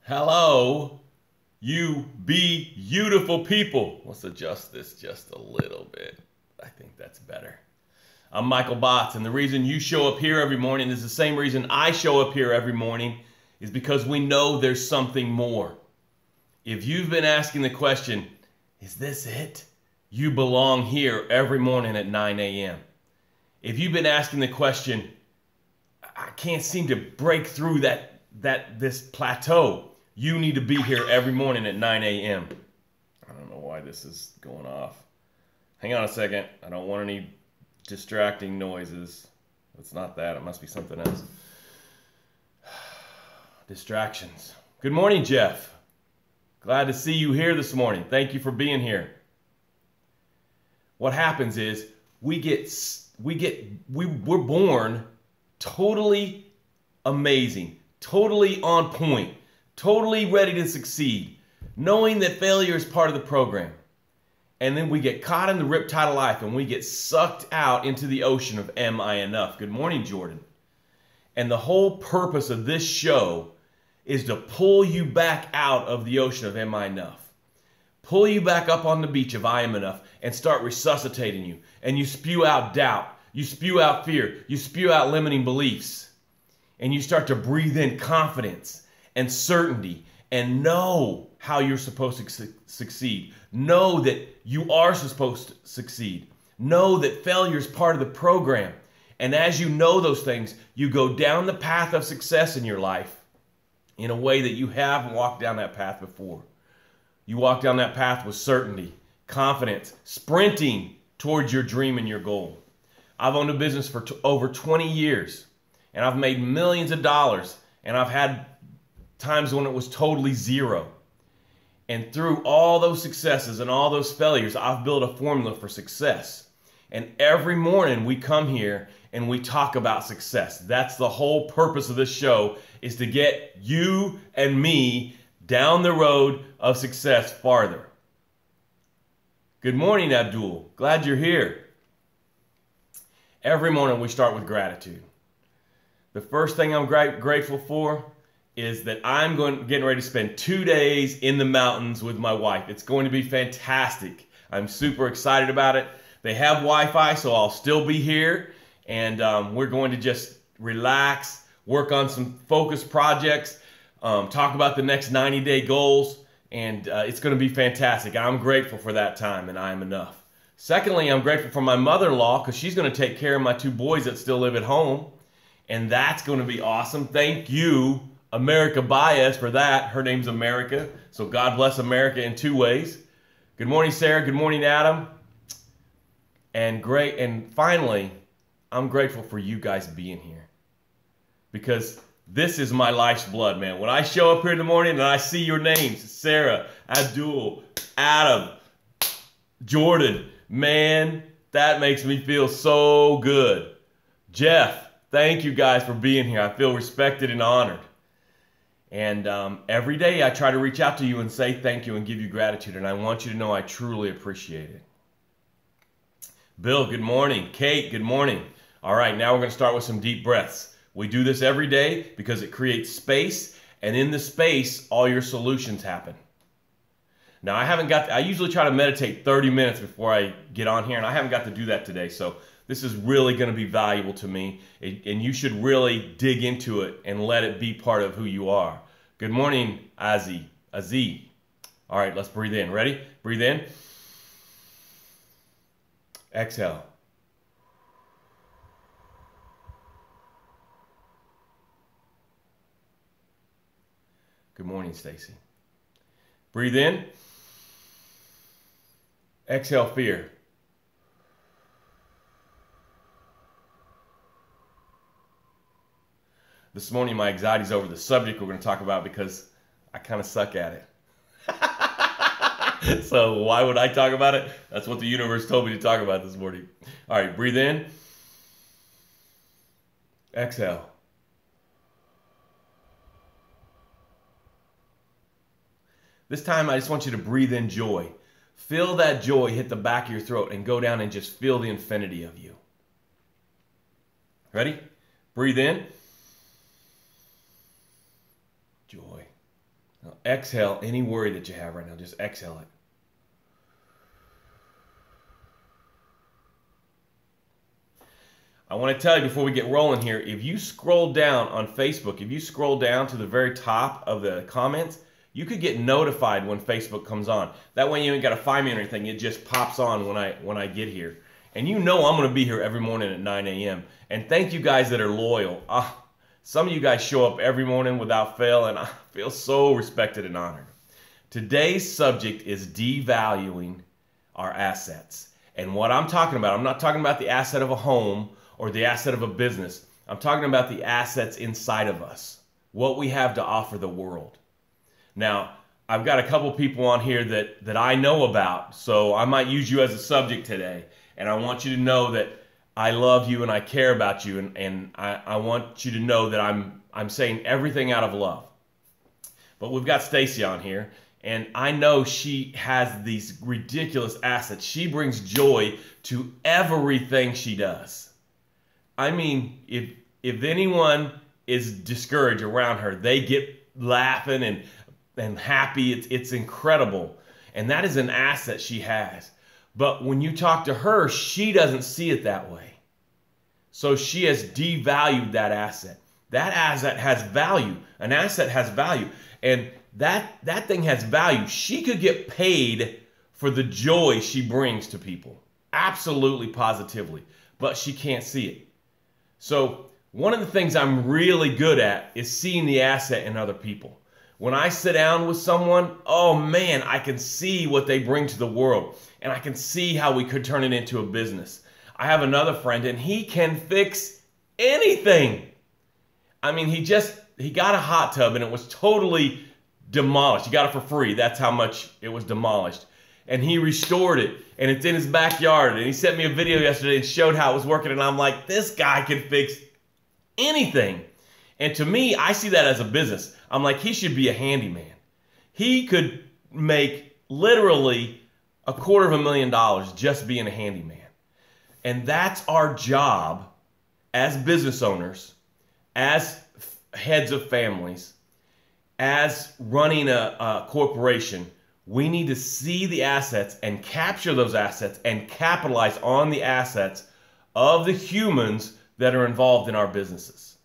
Hello, you beautiful people. Let's adjust this just a little bit. I think that's better. I'm Michael Botts, and the reason you show up here every morning is the same reason I show up here every morning, is because we know there's something more. If you've been asking the question, is this it? You belong here every morning at 9 a.m. If you've been asking the question, I can't seem to break through this plateau, you need to be here every morning at 9 a.m. I don't know why this is going off. Hang on a second. I don't want any distracting noises. It's not that. It must be something else. Distractions. Good morning, Jeff. Glad to see you here this morning. Thank you for being here. What happens is we're born totally amazing, totally on point, totally ready to succeed, knowing that failure is part of the program. And then we get caught in the riptide of life and we get sucked out into the ocean of am I enough? Good morning, Jordan. And the whole purpose of this show is to pull you back out of the ocean of am I enough? Pull you back up on the beach of I am enough and start resuscitating you. And you spew out doubt. You spew out fear. You spew out limiting beliefs. And you start to breathe in confidence and certainty and know how you're supposed to succeed. Know that you are supposed to succeed. Know that failure is part of the program. And as you know those things, you go down the path of success in your life in a way that you haven't walked down that path before. You walk down that path with certainty, confidence, sprinting towards your dream and your goal. I've owned a business for over 20 years, and I've made millions of dollars, and I've had times when it was totally zero. And through all those successes and all those failures, I've built a formula for success. And every morning we come here and we talk about success. That's the whole purpose of this show, is to get you and me down the road of success farther. Good morning, Abdul. Glad you're here. Every morning we start with gratitude. The first thing I'm grateful for is that I'm getting ready to spend 2 days in the mountains with my wife. It's going to be fantastic. I'm super excited about it. They have Wi-Fi, so I'll still be here. And we're going to just relax, work on some focused projects, talk about the next 90-day goals, and it's going to be fantastic. I'm grateful for that time, and I am enough. Secondly, I'm grateful for my mother-in-law because she's going to take care of my 2 boys that still live at home, and that's going to be awesome. Thank you, America Baez, for that. Her name's America, so God bless America in 2 ways. Good morning, Sarah. Good morning, Adam. And finally, I'm grateful for you guys being here, because this is my life's blood, man. When I show up here in the morning and I see your names, Sarah, Abdul, Adam, Jordan, man, that makes me feel so good. Jeff, thank you guys for being here. I feel respected and honored. And every day I try to reach out to you and say thank you and give you gratitude. And I want you to know I truly appreciate it. Bill, good morning. Kate, good morning. All right, now we're going to start with some deep breaths. We do this every day because it creates space, and in the space, all your solutions happen. Now, I usually try to meditate 30 minutes before I get on here, and I haven't got to do that today, so this is really going to be valuable to me, and you should really dig into it and let it be part of who you are. Good morning, Azi. All right, let's breathe in. Ready? Breathe in. Exhale. Good morning, Stacy. Breathe in. Exhale, fear. This morning, my anxiety is over the subject we're going to talk about because I kind of suck at it. So why would I talk about it? That's what the universe told me to talk about this morning. All right, breathe in. Exhale. This time, I just want you to breathe in joy. Feel that joy hit the back of your throat and go down and just feel the infinity of you. Ready? Breathe in. Joy. Now exhale any worry that you have right now. Just exhale it. I want to tell you before we get rolling here, if you scroll down on Facebook, if you scroll down to the very top of the comments, you could get notified when Facebook comes on. That way you ain't got to find me or anything. It just pops on when I get here. And you know I'm going to be here every morning at 9 a.m. And thank you guys that are loyal. Some of you guys show up every morning without fail, and I feel so respected and honored. Today's subject is devaluing our assets. And what I'm talking about, I'm not talking about the asset of a home or the asset of a business. I'm talking about the assets inside of us, what we have to offer the world. Now, I've got a couple people on here that I know about, so I might use you as a subject today. And I want you to know that I love you and I care about you, and I want you to know that I'm saying everything out of love. But we've got Stacy on here, and I know she has these ridiculous assets. She brings joy to everything she does. I mean, if anyone is discouraged around her, they get laughing and happy. It's incredible. And that is an asset she has. But when you talk to her, she doesn't see it that way. So she has devalued that asset. That asset has value. An asset has value. And that thing has value. She could get paid for the joy she brings to people. Absolutely, positively. But she can't see it. So one of the things I'm really good at is seeing the asset in other people. When I sit down with someone, oh man, I can see what they bring to the world. And I can see how we could turn it into a business. I have another friend, and he can fix anything. I mean, he got a hot tub, and it was totally demolished. He got it for free. That's how much it was demolished. And he restored it, and it's in his backyard. And he sent me a video yesterday and showed how it was working. And I'm like, this guy can fix anything. And to me, I see that as a business. I'm like, he should be a handyman. He could make literally $250,000 just being a handyman. And that's our job as business owners, as heads of families, as running a corporation. We need to see the assets and capture those assets and capitalize on the assets of the humans that are involved in our businesses.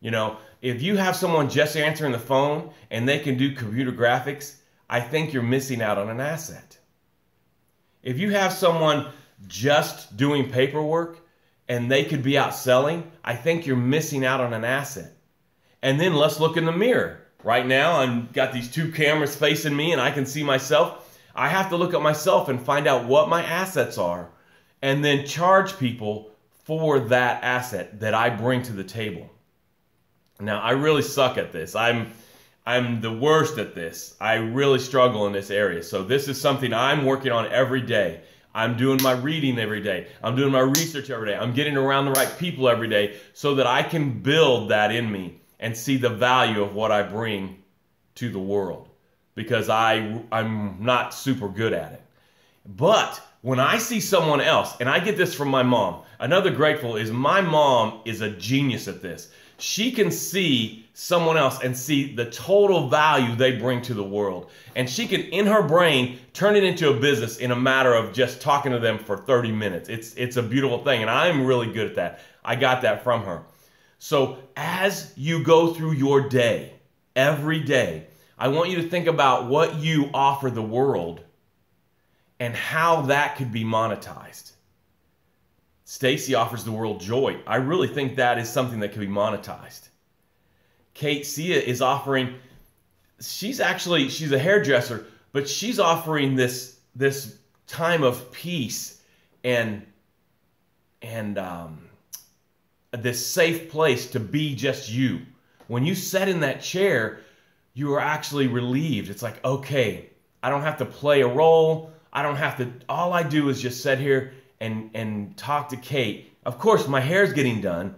You know, if you have someone just answering the phone and they can do computer graphics, I think you're missing out on an asset. If you have someone just doing paperwork and they could be out selling, I think you're missing out on an asset. And then let's look in the mirror. Right now, I've got these two cameras facing me and I can see myself. I have to look at myself and find out what my assets are and then charge people for that asset that I bring to the table. Now, I really suck at this. I'm the worst at this. I really struggle in this area. So this is something I'm working on every day. I'm doing my reading every day. I'm doing my research every day. I'm getting around the right people every day so that I can build that in me and see the value of what I bring to the world, because I'm not super good at it. But when I see someone else, and I get this from my mom, another grateful is my mom is a genius at this. She can see someone else and see the total value they bring to the world. And she can, in her brain, turn it into a business in a matter of just talking to them for 30 minutes. It's a beautiful thing, and I'm really good at that. I got that from her. So as you go through your day, every day, I want you to think about what you offer the world and how that could be monetized. Stacy offers the world joy. I really think that is something that can be monetized. Kate Sia is offering, she's a hairdresser, but she's offering this time of peace and this safe place to be just you. When you sit in that chair, you are actually relieved. It's like, okay, I don't have to play a role. All I do is just sit here and talk to Kate. Of course, my hair's getting done,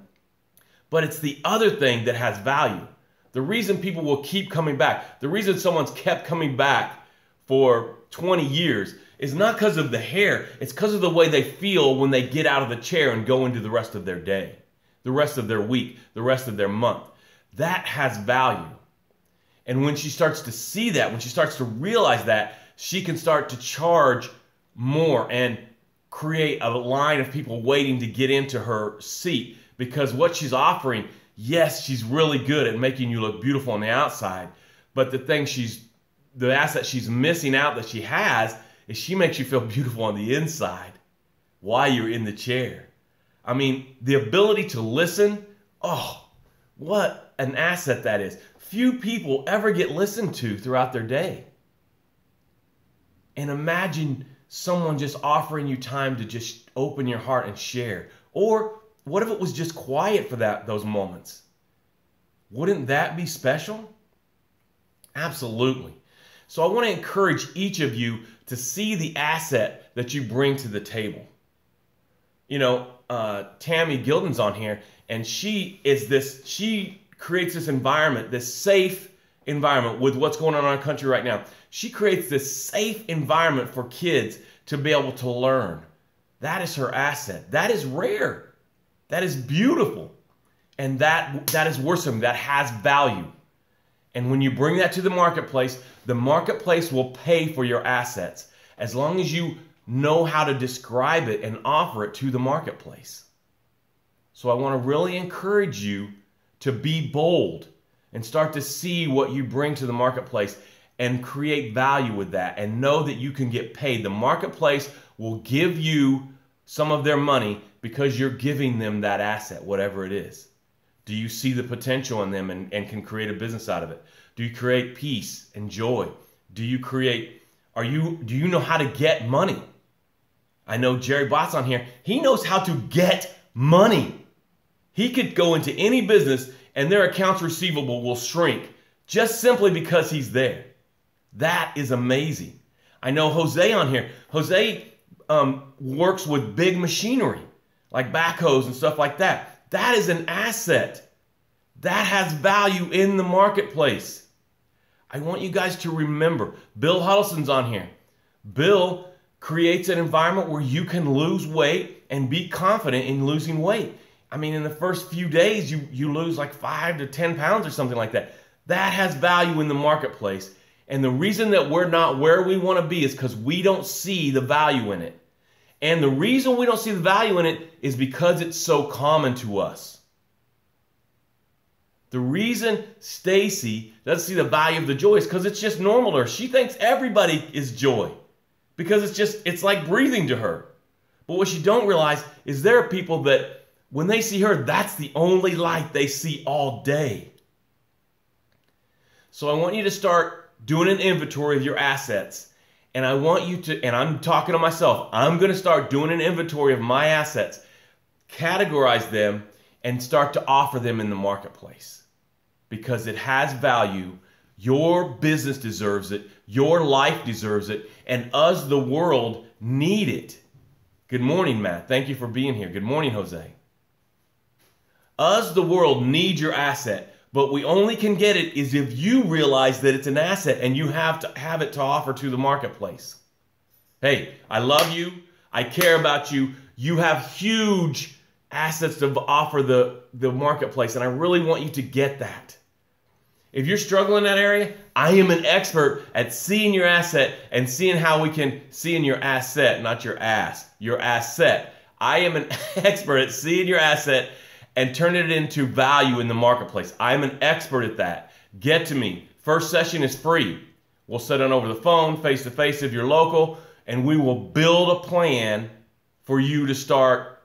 but it's the other thing that has value. The reason people will keep coming back, the reason someone's kept coming back for 20 years is not because of the hair. It's because of the way they feel when they get out of the chair and go into the rest of their day, the rest of their week, the rest of their month. That has value. And when she starts to see that, when she starts to realize that, she can start to charge more and create a line of people waiting to get into her seat, because what she's offering, yes, she's really good at making you look beautiful on the outside, but the asset she's missing out that she has is she makes you feel beautiful on the inside while you're in the chair. I mean, the ability to listen, oh, what an asset that is. Few people ever get listened to throughout their day. And imagine someone just offering you time to just open your heart and share. Or what if it was just quiet for those moments? Wouldn't that be special? Absolutely. So I want to encourage each of you to see the asset that you bring to the table. You know, Tammy Gilden's on here, and she creates this environment, this safe environment with what's going on in our country right now. She creates this safe environment for kids to be able to learn. That is her asset. That is rare. That is beautiful. And that is worth something. That has value. And when you bring that to the marketplace will pay for your assets as long as you know how to describe it and offer it to the marketplace. So I want to really encourage you to be bold and start to see what you bring to the marketplace and create value with that, and know that you can get paid. The marketplace will give you some of their money because you're giving them that asset, whatever it is. Do you see the potential in them and can create a business out of it? Do you create peace and joy? Do you know how to get money? I know Jerry Bott's on here. He knows how to get money. He could go into any business and their accounts receivable will shrink just simply because he's there. That is amazing. I know Jose on here. Jose works with big machinery like backhoes and stuff like that. That is an asset. That has value in the marketplace. I want you guys to remember, Bill Huddleston's on here. Bill creates an environment where you can lose weight and be confident in losing weight. I mean, in the first few days, you lose like 5 to 10 pounds or something like that. That has value in the marketplace. And the reason that we're not where we want to be is because we don't see the value in it. And the reason we don't see the value in it is because it's so common to us. The reason Stacy doesn't see the value of the joy is because it's just normal to her. She thinks everybody is joy because it's like breathing to her. But what you don't realize is there are people that when they see her, that's the only light they see all day. So I want you to start doing an inventory of your assets. And I want you to, and I'm talking to myself, I'm going to start doing an inventory of my assets, categorize them, and start to offer them in the marketplace. Because it has value. Your business deserves it. Your life deserves it. And us, the world, need it. Good morning, Matt. Thank you for being here. Good morning, Jose. Us, the world, need your asset. But we only can get it is if you realize that it's an asset and you have to have it to offer to the marketplace. Hey, I love you. I care about you. You have huge assets to offer the marketplace, and I really want you to get that. If you're struggling in that area, I am an expert at seeing your asset and seeing how we can see in your asset, not your ass, your asset. I am an expert at seeing your asset and turning it into value in the marketplace. I'm an expert at that. Get to me. First session is free. We'll sit on over the phone, face-to-face if you're local, and we will build a plan for you to start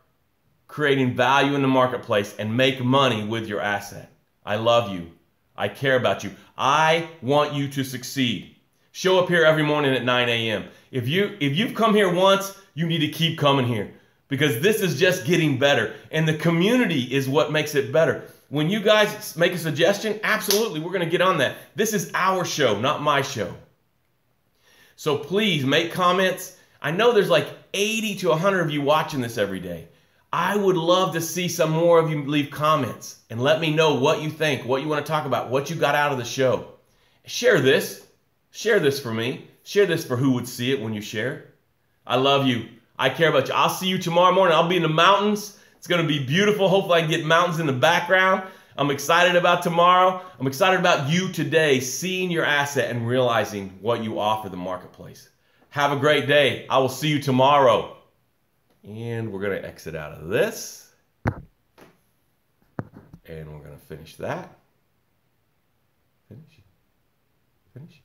creating value in the marketplace and make money with your asset. I love you. I care about you. I want you to succeed. Show up here every morning at 9 a.m. If you've come here once, you need to keep coming here. Because this is just getting better. And the community is what makes it better. When you guys make a suggestion, absolutely, we're going to get on that. This is our show, not my show. So please make comments. I know there's like 80 to 100 of you watching this every day. I would love to see some more of you leave comments and let me know what you think, what you want to talk about, what you got out of the show. Share this. Share this for me. Share this for who would see it when you share. I love you. I care about you. I'll see you tomorrow morning. I'll be in the mountains. It's going to be beautiful. Hopefully I can get mountains in the background. I'm excited about tomorrow. I'm excited about you today, seeing your asset and realizing what you offer the marketplace. Have a great day. I will see you tomorrow. And we're going to exit out of this. And we're going to finish that. Finish.